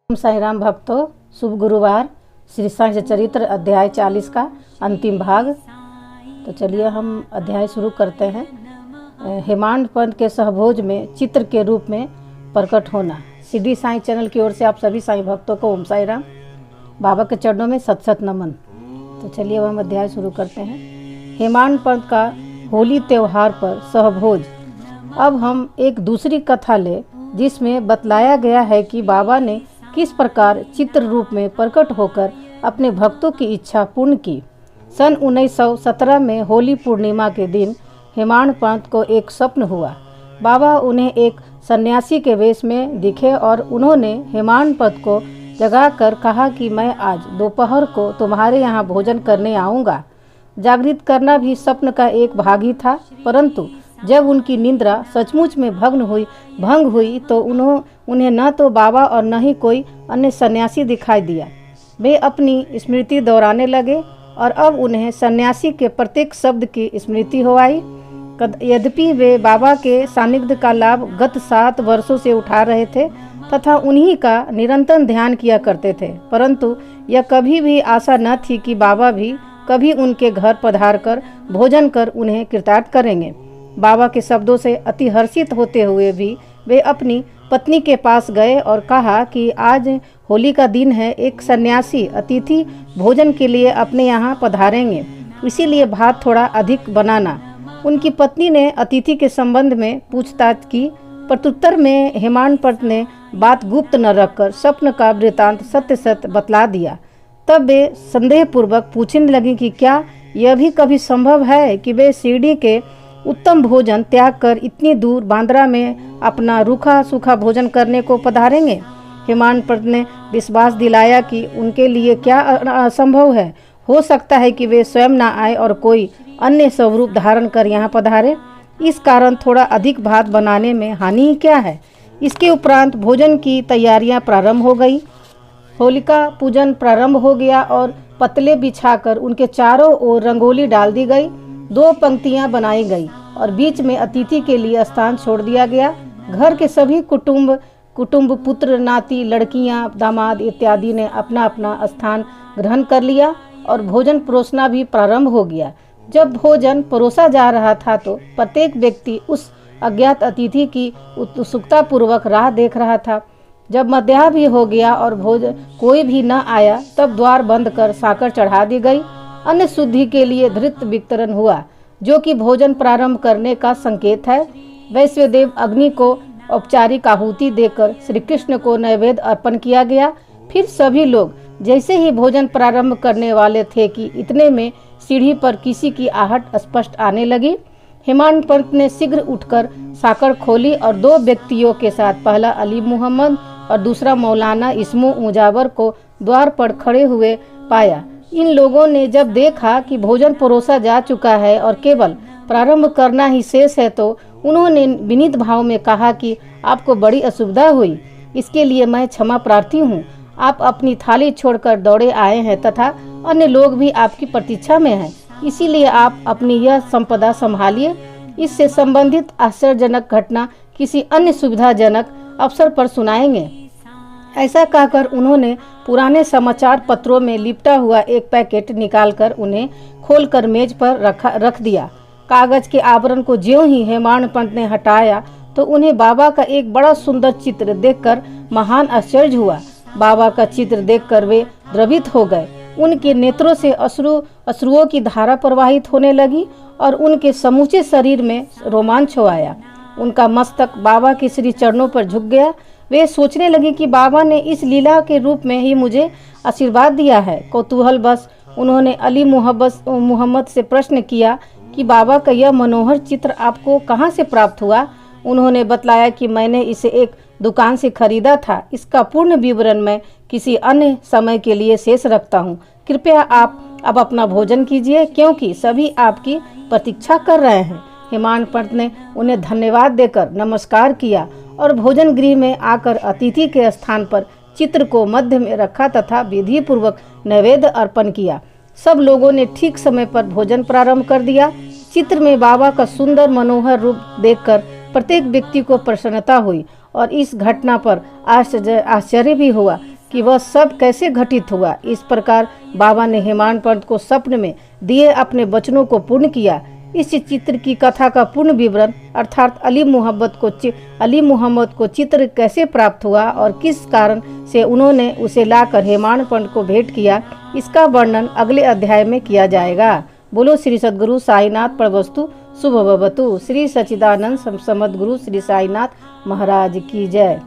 ओम साई राम भक्तों, शुभ गुरुवार। श्री साई चरित्र अध्याय 40 का अंतिम भाग। तो चलिए हम अध्याय शुरू करते हैं। हेमांड पंत के सहभोज में चित्र के रूप में प्रकट होना। सिद्धि साई चैनल की ओर से आप सभी साई भक्तों को ओम साई राम। बाबा के चरणों में सत सत नमन। तो चलिए हम अध्याय शुरू करते हैं। हेमांड पंत का होली त्यौहार पर सहभोज। अब हम एक दूसरी कथा ले जिसमें बतलाया गया है कि बाबा ने किस प्रकार चित्र रूप में प्रकट होकर अपने भक्तों की इच्छा पूर्ण की। सन 1917 में होली पूर्णिमा के दिन हेमांड पंत को एक स्वप्न हुआ। बाबा उन्हें एक सन्यासी के वेश में दिखे और उन्होंने हेमांड पंत को जगाकर कहा कि मैं आज दोपहर को तुम्हारे यहाँ भोजन करने आऊँगा। जागृत करना भी स्वप्न का एक भाग ही था, परंतु जब उनकी निद्रा सचमुच में भंग हुई तो उन्हें न तो बाबा और न ही कोई अन्य सन्यासी दिखाई दिया। वे अपनी स्मृति दोहराने लगे और अब उन्हें सन्यासी के प्रत्येक शब्द की स्मृति हो आई। यद्यपि वे बाबा के सानिध्य का लाभ गत 7 वर्षों से उठा रहे थे तथा उन्हीं का निरंतर ध्यान किया करते थे, परंतु यह कभी भी आशा न थी कि बाबा भी कभी उनके घर पधार कर भोजन कर उन्हें कृतार्थ करेंगे। बाबा के शब्दों से अति हर्षित होते हुए भी वे अपनी पत्नी के पास गए और कहा कि आज होली का दिन है, एक सन्यासी अतिथि भोजन के लिए अपने यहाँ पधारेंगे, इसीलिए भात थोड़ा अधिक बनाना। उनकी पत्नी ने अतिथि के संबंध में पूछताछ की। प्रत्युत्तर में हेमांड पंत ने बात गुप्त न रखकर स्वप्न का वृतांत सत्य सत्य बतला दिया। तब वे संदेहपूर्वक पूछने लगी कि क्या यह भी कभी संभव है कि वे शिरडी के उत्तम भोजन त्याग कर इतनी दूर बांद्रा में अपना रूखा सूखा भोजन करने को पधारेंगे। हेमांड पंत ने विश्वास दिलाया कि उनके लिए क्या असंभव है। हो सकता है कि वे स्वयं ना आए और कोई अन्य स्वरूप धारण कर यहाँ पधारे। इस कारण थोड़ा अधिक भात बनाने में हानि क्या है। इसके उपरांत भोजन की तैयारियां प्रारंभ हो गई। होलिका पूजन प्रारंभ हो गया और पतले बिछाकर उनके चारों ओर रंगोली डाल दी गई। 2 पंक्तियां बनाई गई और बीच में अतिथि के लिए स्थान छोड़ दिया गया। घर के सभी कुटुंब पुत्र नाती लड़कियां दामाद इत्यादि ने अपना अपना स्थान ग्रहण कर लिया और भोजन परोसना भी प्रारंभ हो गया। जब भोजन परोसा जा रहा था तो प्रत्येक व्यक्ति उस अज्ञात अतिथि की उत्सुकता पूर्वक राह देख रहा था। जब मध्याह्न भी हो गया और भोजन कोई भी न आया तब द्वार बंद कर साकर चढ़ा दी गई। अन्न शुद्धि के लिए धृत वितरण हुआ, जो कि भोजन प्रारंभ करने का संकेत है। वैश्वदेव अग्नि को औपचारिक आहुति देकर श्री कृष्ण को नैवेद्य अर्पण किया गया। फिर सभी लोग जैसे ही भोजन प्रारंभ करने वाले थे कि इतने में सीढ़ी पर किसी की आहट स्पष्ट आने लगी। हेमांड पंत ने शीघ्र उठकर साकर खोली और 2 व्यक्तियों के साथ, पहला अली मोहम्मद और दूसरा मौलाना इस्मो मुजावर को द्वार पर खड़े हुए पाया। इन लोगों ने जब देखा कि भोजन परोसा जा चुका है और केवल प्रारंभ करना ही शेष है तो उन्होंने विनीत भाव में कहा कि आपको बड़ी असुविधा हुई, इसके लिए मैं क्षमा प्रार्थी हूँ। आप अपनी थाली छोड़कर दौड़े आए हैं तथा अन्य लोग भी आपकी प्रतीक्षा में हैं, इसीलिए आप अपनी यह संपदा संभालिए। इससे संबंधित आश्चर्यजनक घटना किसी अन्य सुविधाजनक अवसर पर सुनाएंगे। ऐसा कहकर उन्होंने पुराने समाचार पत्रों में लिपटा हुआ एक पैकेट निकालकर उन्हें खोलकर मेज पर रख दिया। कागज के आवरण को ज्यों ही हेमांड पंत ने हटाया तो उन्हें बाबा का एक बड़ा सुंदर चित्र देखकर महान आश्चर्य हुआ। बाबा का चित्र देखकर वे द्रवित हो गए। उनके नेत्रों से अश्रुओं की धारा प्रवाहित होने लगी और उनके समूचे शरीर में रोमांच हो आया। उनका मस्तक बाबा के श्री चरणों पर झुक गया। वे सोचने लगे कि बाबा ने इस लीला के रूप में ही मुझे आशीर्वाद दिया है। कौतूहल बस उन्होंने अली मोहम्मद से प्रश्न किया कि बाबा का यह मनोहर चित्र आपको कहाँ से प्राप्त हुआ। उन्होंने बतलाया कि मैंने इसे एक दुकान से खरीदा था। इसका पूर्ण विवरण मैं किसी अन्य समय के लिए शेष रखता हूँ। कृपया आप अब अपना भोजन कीजिए, क्योंकि सभी आपकी प्रतीक्षा कर रहे हैं। हेमांड पंत ने उन्हें धन्यवाद देकर नमस्कार किया और भोजन गृह में आकर अतिथि के स्थान पर चित्र को मध्य में रखा तथा विधि पूर्वक नैवेद्य अर्पण किया। सब लोगों ने ठीक समय पर भोजन प्रारंभ कर दिया। चित्र में बाबा का सुंदर मनोहर रूप देखकर प्रत्येक व्यक्ति को प्रसन्नता हुई और इस घटना पर आश्चर्य भी हुआ कि वह सब कैसे घटित हुआ। इस प्रकार बाबा ने हेमाड पंत को स्वप्न में दिए अपने वचनों को पूर्ण किया। इस चित्र की कथा का पूर्ण विवरण अर्थात अली मोहम्मद को चित्र कैसे प्राप्त हुआ और किस कारण से उन्होंने उसे लाकर हेमाड पंत को भेंट किया, इसका वर्णन अगले अध्याय में किया जाएगा। बोलो श्री सद्गुरु साईनाथ प्रभस्तु शुभ भवतु। श्री सच्चिदानंद समद गुरु श्री साईनाथ महाराज की जय।